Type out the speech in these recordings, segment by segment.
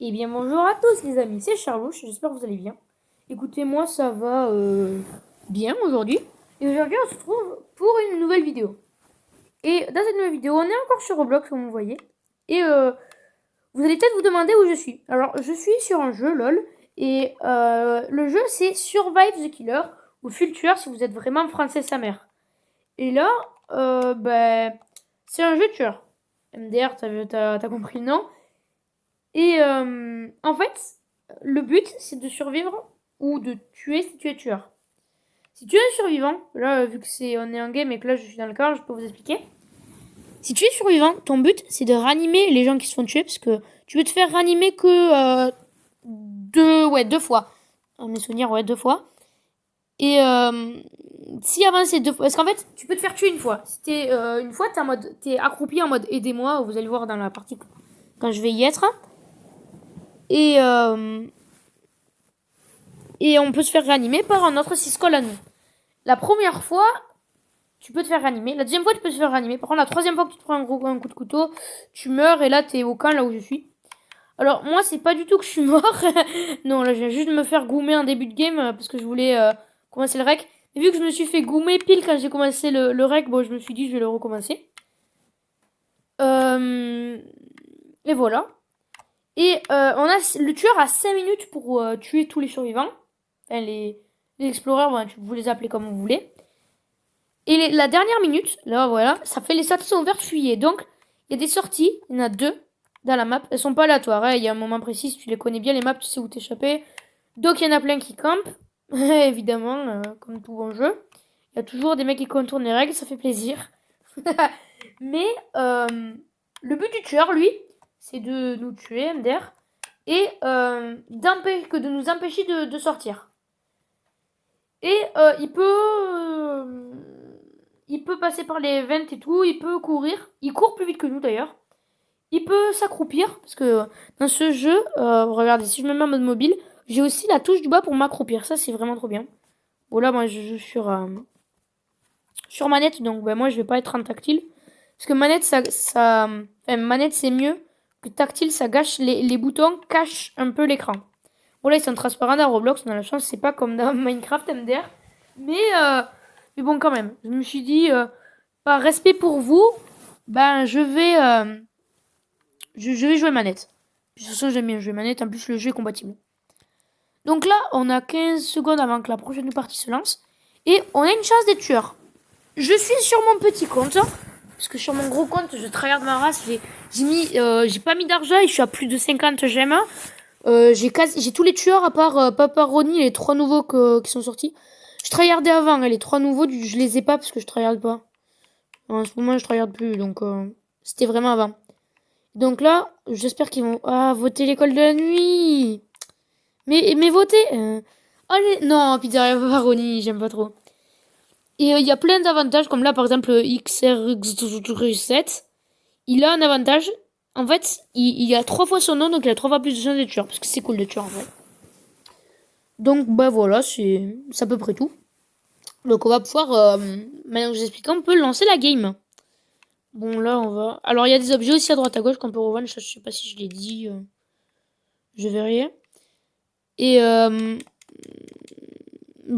Eh bien bonjour à tous les amis, c'est Charlouche, j'espère que vous allez bien. Écoutez, moi ça va bien aujourd'hui. Et aujourd'hui on se retrouve pour une nouvelle vidéo. Et dans cette nouvelle vidéo, on est encore sur Roblox comme vous voyez. Et vous allez peut-être vous demander où je suis. Alors je suis sur un jeu LOL. Et le jeu c'est Survive the Killer ou Full Tueur si vous êtes vraiment français sa mère. Et là, c'est un jeu de tueur. MDR, t'as compris le nom. Et en fait, le but, c'est de survivre ou de tuer si tu es tueur. Si tu es un survivant, là, vu que on est en game et que là, je suis dans le corps, je peux vous expliquer. Si tu es survivant, ton but, c'est de ranimer les gens qui se font tuer, parce que tu peux te faire ranimer que deux fois. À mes souvenirs, deux fois. Et si avant ces deux fois... Parce qu'en fait, tu peux te faire tuer une fois. Si t'es, une fois, t'es accroupi en mode aidez-moi, vous allez voir dans la partie quand je vais y être. Et on peut se faire réanimer par un autre syscall à nous. La première fois, tu peux te faire réanimer. La deuxième fois, tu peux te faire réanimer. Par contre, la troisième fois que tu te prends un coup de couteau, tu meurs et là, t'es au camp, là où je suis. Alors, moi, c'est pas du tout que je suis mort. Non, là, je viens juste de me faire goumer en début de game parce que je voulais commencer le rec. Et vu que je me suis fait goumer pile quand j'ai commencé le rec, bon, je me suis dit, je vais le recommencer. Et voilà. Et le tueur a 5 minutes pour tuer tous les survivants. Enfin, les explorers, voilà, vous les appelez comme vous voulez. Et la dernière minute, là voilà, ça fait les stations ouvertes, fuyez. Donc, il y a des sorties, il y en a 2 dans la map. Elles sont pas aléatoires, hein. Il y a un moment précis, si tu les connais bien, les maps, tu sais où t'échapper. Donc, il y en a plein qui campent, évidemment, comme tout bon jeu. Il y a toujours des mecs qui contournent les règles, ça fait plaisir. Mais le but du tueur, lui, c'est de nous tuer, MDR, et de nous empêcher de sortir. Et il peut passer par les vents et tout, il peut courir. Il court plus vite que nous d'ailleurs. Il peut s'accroupir, parce que dans ce jeu, regardez, si je me mets en mode mobile, j'ai aussi la touche du bas pour m'accroupir. Ça, c'est vraiment trop bien. Bon, là, moi, je joue sur manette, donc moi, je vais pas être en tactile. Parce que manette, c'est mieux que tactile, ça gâche, les boutons cachent un peu l'écran. Bon, là, ils sont transparents dans Roblox, on a la chance, c'est pas comme dans Minecraft MDR. Mais bon, quand même, je me suis dit, par respect pour vous, je vais jouer manette. De toute façon, j'aime bien jouer manette, en plus, le jeu est compatible. Donc là, on a 15 secondes avant que la prochaine partie se lance. Et on a une chance d'être tueur. Je suis sur mon petit compte. Parce que sur mon gros compte, je tryhard ma race. J'ai pas mis d'argent et je suis à plus de 50 gemmes. J'ai tous les tueurs à part Papa Ronnie, les 3 nouveaux qui sont sortis. Je tryhardais avant, les 3 nouveaux, je les ai pas parce que je tryhard pas. En ce moment, je tryhard plus, donc c'était vraiment avant. Donc là, j'espère qu'ils vont voter l'école de la nuit. Mais voter. Allez, non, Pizzeria Papa Ronnie, j'aime pas trop. Et il y a plein d'avantages, comme là, par exemple, XRX7. Il a un avantage. En fait, il a 3 fois son nom, donc il a 3 fois plus de chances de tueur. Parce que c'est cool de tueur, en vrai. Donc, voilà, c'est à peu près tout. Donc, on va pouvoir, maintenant que je vous explique, on peut lancer la game. Bon, là, on va... Alors, il y a des objets aussi à droite à gauche qu'on peut revendre. Je sais pas si je l'ai dit. Je verrai. Et, on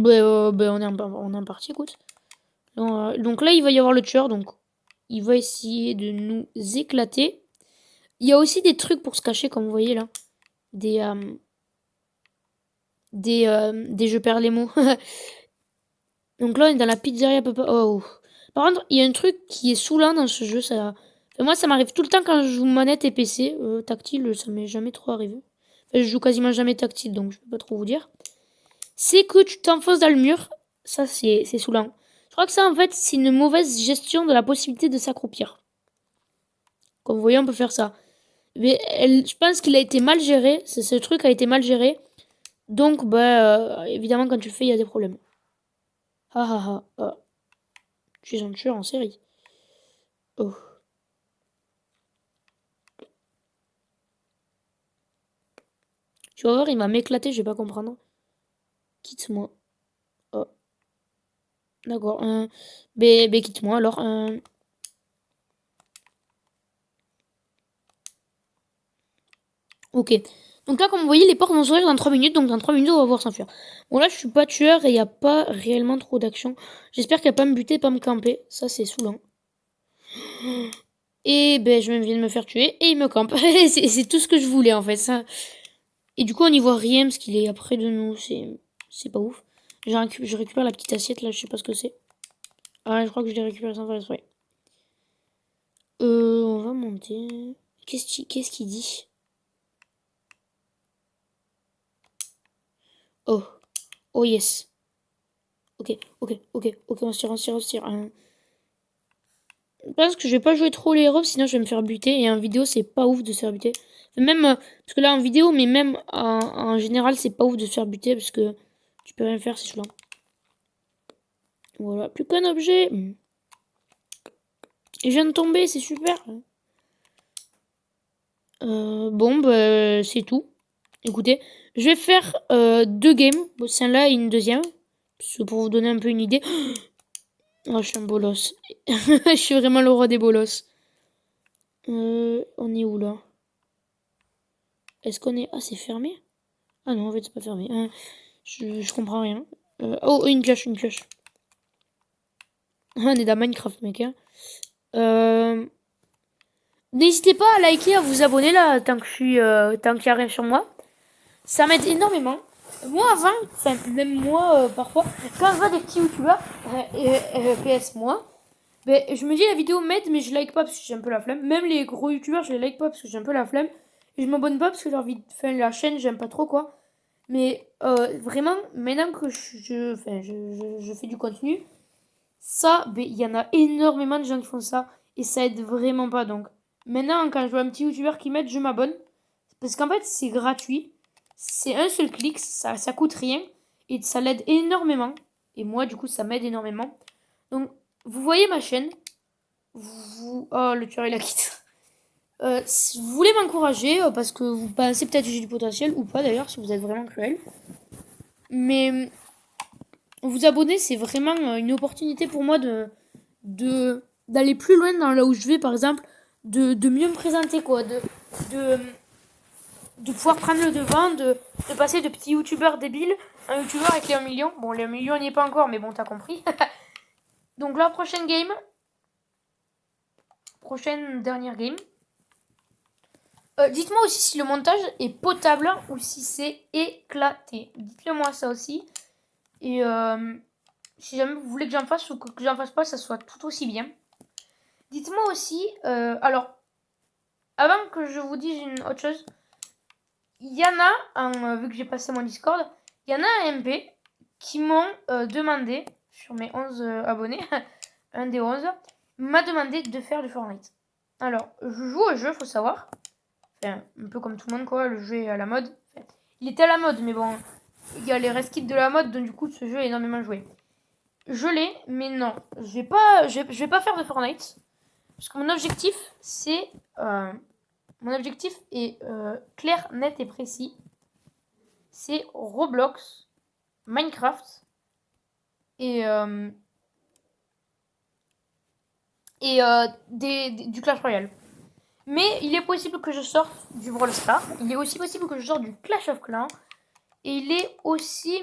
est en partie, écoute. Donc là, il va y avoir le tueur, donc il va essayer de nous éclater. Il y a aussi des trucs pour se cacher, comme vous voyez là. Je perds les mots. Donc là, on est dans la pizzeria Papa. Oh. Par contre, il y a un truc qui est saoulant dans ce jeu. Moi, ça m'arrive tout le temps quand je joue manette et PC. Tactile, ça m'est jamais trop arrivé. Enfin, je joue quasiment jamais tactile, donc je peux pas trop vous dire. C'est que tu t'enfonces dans le mur. Ça, c'est saoulant. Je crois que ça, en fait, c'est une mauvaise gestion de la possibilité de s'accroupir. Comme vous voyez, on peut faire ça. Mais je pense qu'il a été mal géré. Ce truc a été mal géré. Donc, évidemment, quand tu le fais, il y a des problèmes. Je suis un tueur en série. Oh. Tu vas voir, il va m'éclater, je vais pas comprendre. Quitte-moi. Oh. D'accord. Quitte-moi alors. Ok. Donc là, comme vous voyez, les portes vont s'ouvrir dans 3 minutes. Donc dans 3 minutes, on va pouvoir s'enfuir. Bon, là, je suis pas tueur et il n'y a pas réellement trop d'action. J'espère qu'il n'y a pas me buter, pas me camper. Ça, c'est saoulant. Et ben, je viens de me faire tuer et il me campe. C'est tout ce que je voulais, en fait. Ça. Et du coup, on n'y voit rien parce qu'il est après de nous. C'est pas ouf. Je récupère la petite assiette, là. Je sais pas ce que c'est. Ah, je crois que je l'ai récupéré sans faire exprès. On va monter. Qu'est-ce qu'il dit? Oh. Oh yes. Ok, on se tire. Je pense que je vais pas jouer trop les héros, sinon je vais me faire buter. Et en vidéo, c'est pas ouf de se faire buter. Enfin, même, parce que là, en vidéo, mais même en général, c'est pas ouf de se faire buter parce que tu peux rien faire, c'est saoulant. Voilà, plus qu'un objet. Et je viens de tomber, c'est super. Bon, bah, c'est tout. Écoutez, je vais faire 2 games. Bon, celle-là et une deuxième. Pour vous donner un peu une idée. Oh, je suis un bolos. Je suis vraiment le roi des bolos. On est où là? Est-ce qu'on est... Ah, c'est fermé? Ah non, en fait, c'est pas fermé. Je comprends rien. Oh, une cloche. On est dans Minecraft, mec. Hein. N'hésitez pas à liker, à vous abonner là, tant qu'il y a rien sur moi. Ça m'aide énormément. Moi avant, enfin même moi parfois, quand je vois des petits youtubeurs, PS moi, ben, je me dis la vidéo m'aide mais je like pas parce que j'ai un peu la flemme. Même les gros youtubeurs je les like pas parce que j'ai un peu la flemme. Et je m'abonne pas parce que la chaîne j'aime pas trop quoi. Mais vraiment, maintenant que je fais du contenu, ça, ben, il y en a énormément de gens qui font ça. Et ça aide vraiment pas donc. Maintenant quand je vois un petit youtubeur qui m'aide, je m'abonne. Parce qu'en fait c'est gratuit. C'est un seul clic, ça coûte rien. Et ça l'aide énormément. Et moi du coup ça m'aide énormément. Donc vous voyez ma chaîne. Oh le tueur il a quitté. Si vous voulez m'encourager parce que vous pensez peut-être que j'ai du potentiel ou pas d'ailleurs si vous êtes vraiment cruel. Mais vous abonner c'est vraiment une opportunité pour moi d'aller plus loin dans là où je vais par exemple. De mieux me présenter quoi. De pouvoir prendre le devant, de passer de petits youtubeurs débiles à un youtubeur avec les 1 million. Bon, les 1 million, il n'y est pas encore, mais bon, t'as compris. Donc la prochaine game. Prochaine dernière game. Dites-moi aussi si le montage est potable ou si c'est éclaté. Dites-le moi ça aussi. Et si jamais vous voulez que j'en fasse ou que j'en fasse pas, ça soit tout aussi bien. Dites-moi aussi, alors, avant que je vous dise une autre chose, il y en a, vu que j'ai passé mon Discord, il y en a un MP qui m'ont demandé, sur mes 11 abonnés, un des 11, m'a demandé de faire du Fortnite. Alors, je joue au jeu, faut savoir. Enfin, un peu comme tout le monde, quoi, le jeu est à la mode. Enfin, il était à la mode, mais bon, il y a les restkits de la mode, donc du coup, ce jeu est énormément joué. Je l'ai, mais non, je vais pas faire de Fortnite. Parce que mon objectif, c'est... mon objectif est clair, net et précis. C'est Roblox, Minecraft et du Clash Royale. Mais il est possible que je sorte du Brawl Stars. Il est aussi possible que je sorte du Clash of Clans. Et il est aussi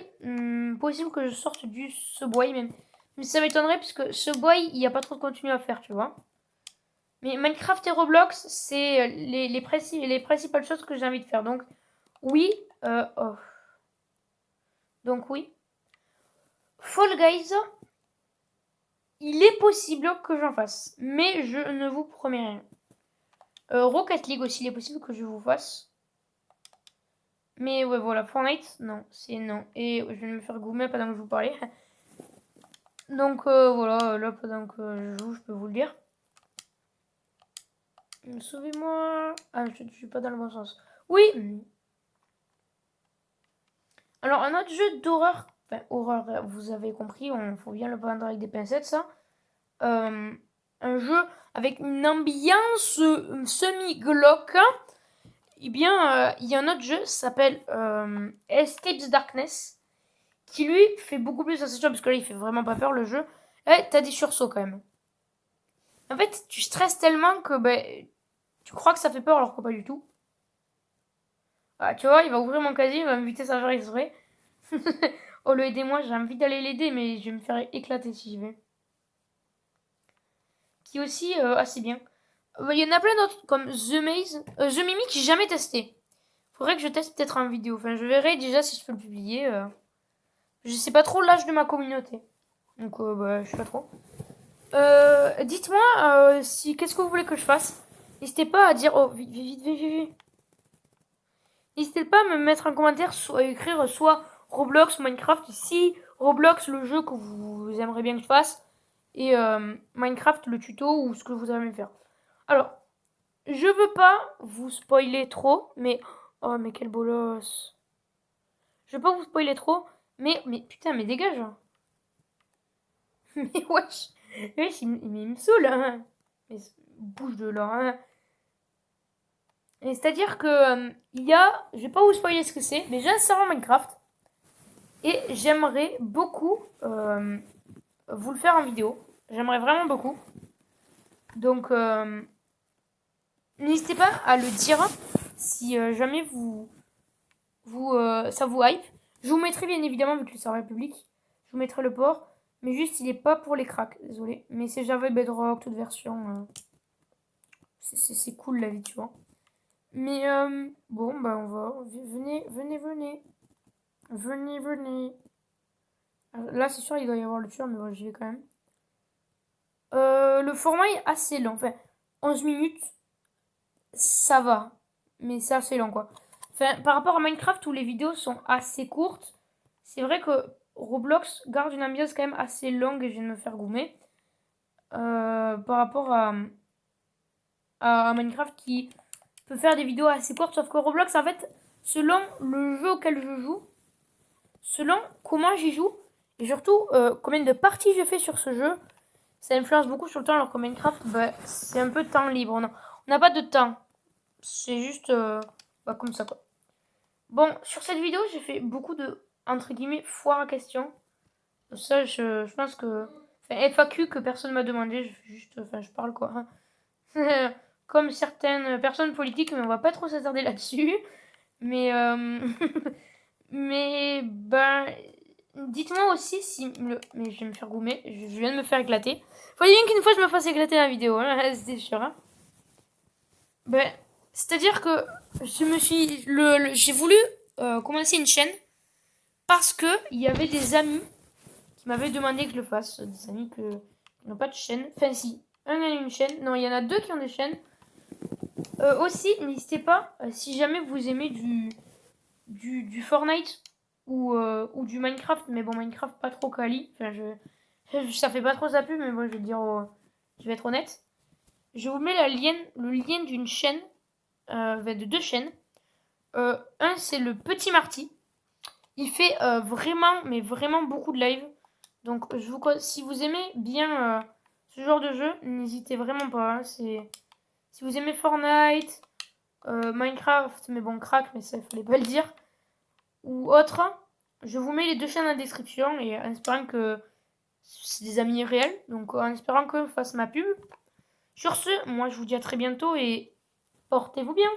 possible que je sorte du Subway. Mais ça m'étonnerait puisque Subway, il n'y a pas trop de contenu à faire, tu vois. Mais Minecraft et Roblox, c'est les principales choses que j'ai envie de faire. Donc, oui. Donc, oui. Fall Guys, il est possible que j'en fasse. Mais je ne vous promets rien. Rocket League aussi, il est possible que je vous fasse. Mais ouais, voilà. Fortnite, non. C'est non. Et je vais me faire goumer pendant que je vous parlais. Donc, voilà. Là, pendant que je joue, je peux vous le dire. Sauvez-moi. Ah, je suis pas dans le bon sens. Oui. Alors, un autre jeu d'horreur. Enfin, horreur, vous avez compris. Faut bien le prendre avec des pincettes, ça. Un jeu avec une ambiance semi-glauque. Eh bien, il y a un autre jeu qui s'appelle Escape the Darkness. Qui lui fait beaucoup plus attention parce que là il fait vraiment pas peur le jeu. Là t'as des sursauts quand même. En fait tu stresses tellement que tu crois que ça fait peur alors que pas du tout. Ah, tu vois, il va ouvrir mon casier, il va m'inviter sa faire exprès. Oh, le aidez-moi, j'ai envie d'aller l'aider, mais je vais me faire éclater si j'y vais. Qui est aussi assez bien. Il y en a plein d'autres, comme The Maze. The Mimic, j'ai jamais testé. Faudrait que je teste peut-être en vidéo. Enfin, je verrai déjà si je peux le publier. Je sais pas trop l'âge de ma communauté. Donc, bah, je sais pas trop. Dites-moi si qu'est-ce que vous voulez que je fasse. N'hésitez pas à dire. Oh, vite, vite, vite, vite, vite. N'hésitez pas à me mettre un commentaire, soit écrire soit Roblox, Minecraft, si Roblox le jeu que vous aimeriez bien que je fasse, et Minecraft le tuto ou ce que vous aimez faire. Alors, je veux pas vous spoiler trop, mais oh mais quel bolos. Je veux pas vous spoiler trop, mais putain mais dégage. Mais wesh, wesh il me saoule. Hein. Mais bouge de là. Hein. C'est-à-dire que il y a, je vais pas vous spoiler ce que c'est, mais j'ai un serveur Minecraft et j'aimerais beaucoup vous le faire en vidéo. J'aimerais vraiment beaucoup. Donc n'hésitez pas à le dire si jamais ça vous hype. Je vous mettrai bien évidemment, vu que le serveur est public, je vous mettrai le port. Mais juste, il est pas pour les cracks, désolé. Mais c'est Java et Bedrock, toute version. C'est cool la vie, tu vois. Mais bon, bah on va. Venez, venez, venez. Venez, venez. Là, c'est sûr, il doit y avoir le tueur, mais bon, j'y vais quand même. Le format est assez long. Enfin, 11 minutes, ça va. Mais c'est assez long, quoi. Enfin, par rapport à Minecraft, où les vidéos sont assez courtes, c'est vrai que Roblox garde une ambiance quand même assez longue et je viens de me faire goumer. Par rapport à Minecraft qui peut faire des vidéos assez courtes, sauf que Roblox, en fait, selon le jeu auquel je joue, selon comment j'y joue, et surtout combien de parties je fais sur ce jeu, ça influence beaucoup sur le temps, alors que Minecraft, bah, c'est un peu temps libre. On n'a pas de temps. C'est juste bah, comme ça, quoi. Bon, sur cette vidéo, j'ai fait beaucoup de, entre guillemets, foire à questions. Ça, je pense que... Enfin, FAQ que personne m'a demandé, je fais juste... Enfin, je parle, quoi. Comme certaines personnes politiques, mais on va pas trop s'attarder là-dessus. Mais... mais, ben... Dites-moi aussi si... Mais je vais me faire goumer. Je viens de me faire éclater. Faut bien qu'une fois je me fasse éclater la vidéo, hein, c'est sûr. Hein. Ben, c'est-à-dire que je me suis... j'ai voulu commencer une chaîne parce que il y avait des amis qui m'avaient demandé que je le fasse. Des amis qui n'ont pas de chaîne. Enfin si, un a une chaîne. Non, il y en a deux qui ont des chaînes. Aussi, n'hésitez pas, si jamais vous aimez du Fortnite ou du Minecraft, mais bon, Minecraft pas trop quali. Enfin, ça fait pas trop sa pub, mais bon, je vais dire, je vais être honnête. Je vous mets le lien d'une chaîne, de deux chaînes. Un, c'est le Petit Marty. Il fait vraiment, mais vraiment beaucoup de live. Donc, si vous aimez bien ce genre de jeu, n'hésitez vraiment pas. Hein. Si vous aimez Fortnite, Minecraft, mais bon, crack, mais ça, il fallait pas le dire, ou autre, je vous mets les deux chaînes en description et en espérant que c'est des amis réels, donc en espérant que je fasse ma pub. Sur ce, moi je vous dis à très bientôt et portez-vous bien.